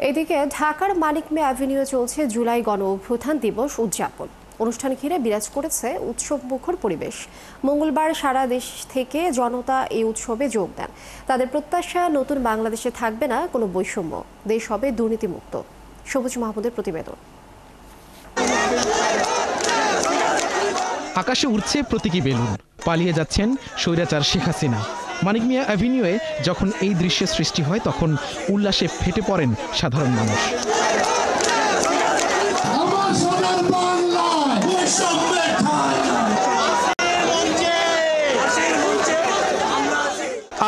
এদিকে ঢাকার মানিক মিয়া অ্যাভিনিউ চলছে জুলাই গণ অভ্যুত্থান দিবস উদযাপন। অনুষ্ঠান ঘিরে বিরাজ করেছে উৎসব মুখর পরিবেশ। মঙ্গলবার সারা দেশ থেকে জনতা এই উৎসবে যোগ দেন। তাদের প্রত্যাশা, নতুন বাংলাদেশে থাকবে না কোনো বৈষম্য, দেশ হবে দুর্নীতিমুক্ত। সবুজ মাহমুদের প্রতিবেদন। আকাশে উড়ছে প্রতীকী বেলুন, পালিয়ে যাচ্ছেন স্বৈরাচার শেখ হাসিনা। মানিক মিয়া অ্যাভিনিউয়ে যখন এই দৃশ্যের সৃষ্টি হয়, তখন উল্লাসে ফেটে পড়েন সাধারণ মানুষ।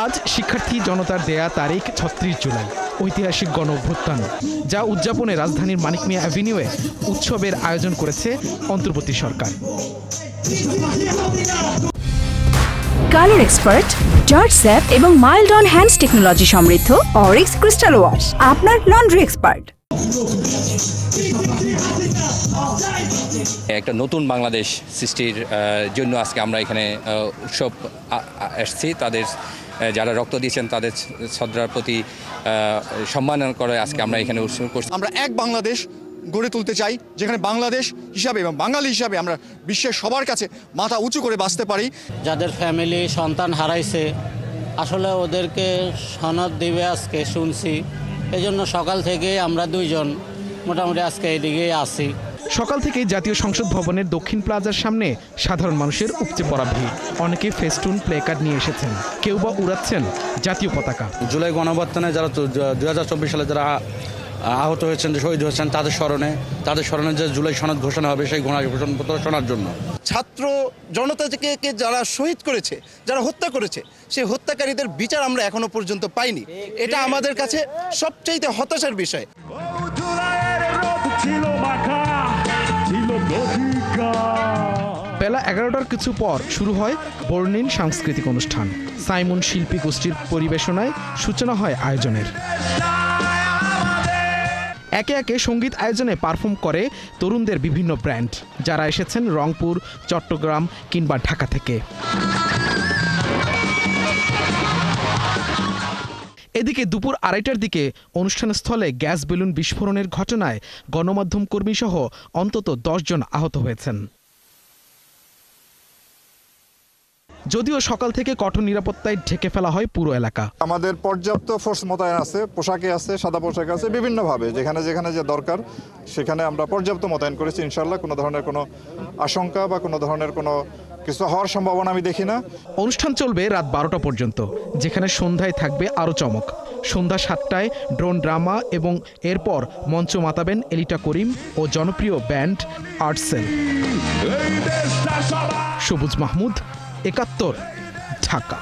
আজ শিক্ষার্থী জনতার দেয়া তারিখ ৩৬ জুলাই, ঐতিহাসিক গণ অভ্যুত্থান, যা উদযাপনে রাজধানীর মানিক মিয়া অ্যাভিনিউয়ে উৎসবের আয়োজন করেছে অন্তর্বর্তী সরকার। কালার এক্সপার্ট, জর্জ স্যাপ এবং মাইল্ড অন হ্যান্ডস টেকনোলজি সমৃদ্ধ অরিক্স ক্রিস্টাল ওয়াশ আপনার লন্ড্রি এক্সপার্ট। একটা নতুন বাংলাদেশ সৃষ্টির জন্য আজকে আমরা এখানে উৎসব এসেছি। তাদের যারা রক্ত দিয়েছেন তাদের শ্রদ্ধার প্রতি সম্মান করে আজকে আমরা এখানে উৎসব করছি। আমরা এক বাংলাদেশ গড়ে তুলতে চাই, যেখানে বাংলাদেশ হিসাবে এবং বাঙালি হিসাবে আমরা বিশ্বের সবার কাছে মাথা উঁচু করে বাঁচতে পারি। যাদের ফ্যামিলি সন্তান হারাইছে, আসলে ওদেরকে সনদ দিবে আজকে শুনছি। এজন্য সকাল থেকে আমরা দুইজন মোটামুটি আজকে এদিকেই আসি। সকাল থেকে জাতীয় সংসদ ভবনের দক্ষিণ প্লাজার সামনে সাধারণ মানুষের উপচে পড়া ভিড়। অনেকে ফেস্টুন, প্লে কার্ড নিয়ে এসেছেন, কেউ বা উড়াচ্ছেন জাতীয় পতাকা। জুলাই গণঅভ্যুত্থানে যারা 2024 সালে যারা আহত হয়েছেন, শহীদ হয়েছেন, তাদের স্মরণে যে জুলাই সনদ ঘোষণা হবে, সেই ঘোষণাপত্র শোনার জন্য। ছাত্র জনতাকে যারা শহীদ করেছে, যারা হত্যা করেছে, সেই হত্যাকারীদের বিচার আমরা এখনো পর্যন্ত পাইনি। এটা আমাদের কাছে সবচেয়ে হতাশার বিষয়। বেলা 11টার কিছু পর শুরু হয় বর্ণিল সাংস্কৃতিক অনুষ্ঠান। সাইমন শিল্পী গোষ্ঠীর পরিবেশনায় সূচনা হয় আয়োজনের। একে একে সঙ্গীত আয়োজনে পারফর্ম করে তরুণদের বিভিন্ন ব্র্যান্ড, যারা এসেছেন রংপুর, চট্টগ্রাম কিংবা ঢাকা থেকে। এদিকে দুপুর 2:30টার দিকে অনুষ্ঠানস্থলে গ্যাস বেলুন বিস্ফোরণের ঘটনায় গণমাধ্যম কর্মী সহ অন্তত 10 জন আহত হয়েছেন। যদিও সকাল থেকে কঠোর নিরাপত্তায় ঢেকে ফেলা হয় পুরো এলাকা। আমাদের পর্যাপ্ত ফোর্স মোতায়েন আছে, পোশাকে আছে, সাদা পোশাকে আছে, বিভিন্নভাবে যেখানে যেখানে যে দরকার সেখানে আমরা পর্যাপ্ত মোতায়েন করেছি। ইনশাল্লাহ কোনো ধরনের কোনো আশঙ্কা বা কোনো ধরনের কোনো কিছু হওয়ার সম্ভাবনা আমি দেখি না। অনুষ্ঠান চলবে রাত 12টা পর্যন্ত, যেখানে সন্ধ্যায় থাকবে আরও চমক। সন্ধ্যা 7টায় ড্রোন ড্রামা এবং এরপর মঞ্চ মাতাবেন এলিটা করিম ও জনপ্রিয় ব্যান্ড আর্টসেল। সবুজ মাহমুদ, 71, ঢাকা।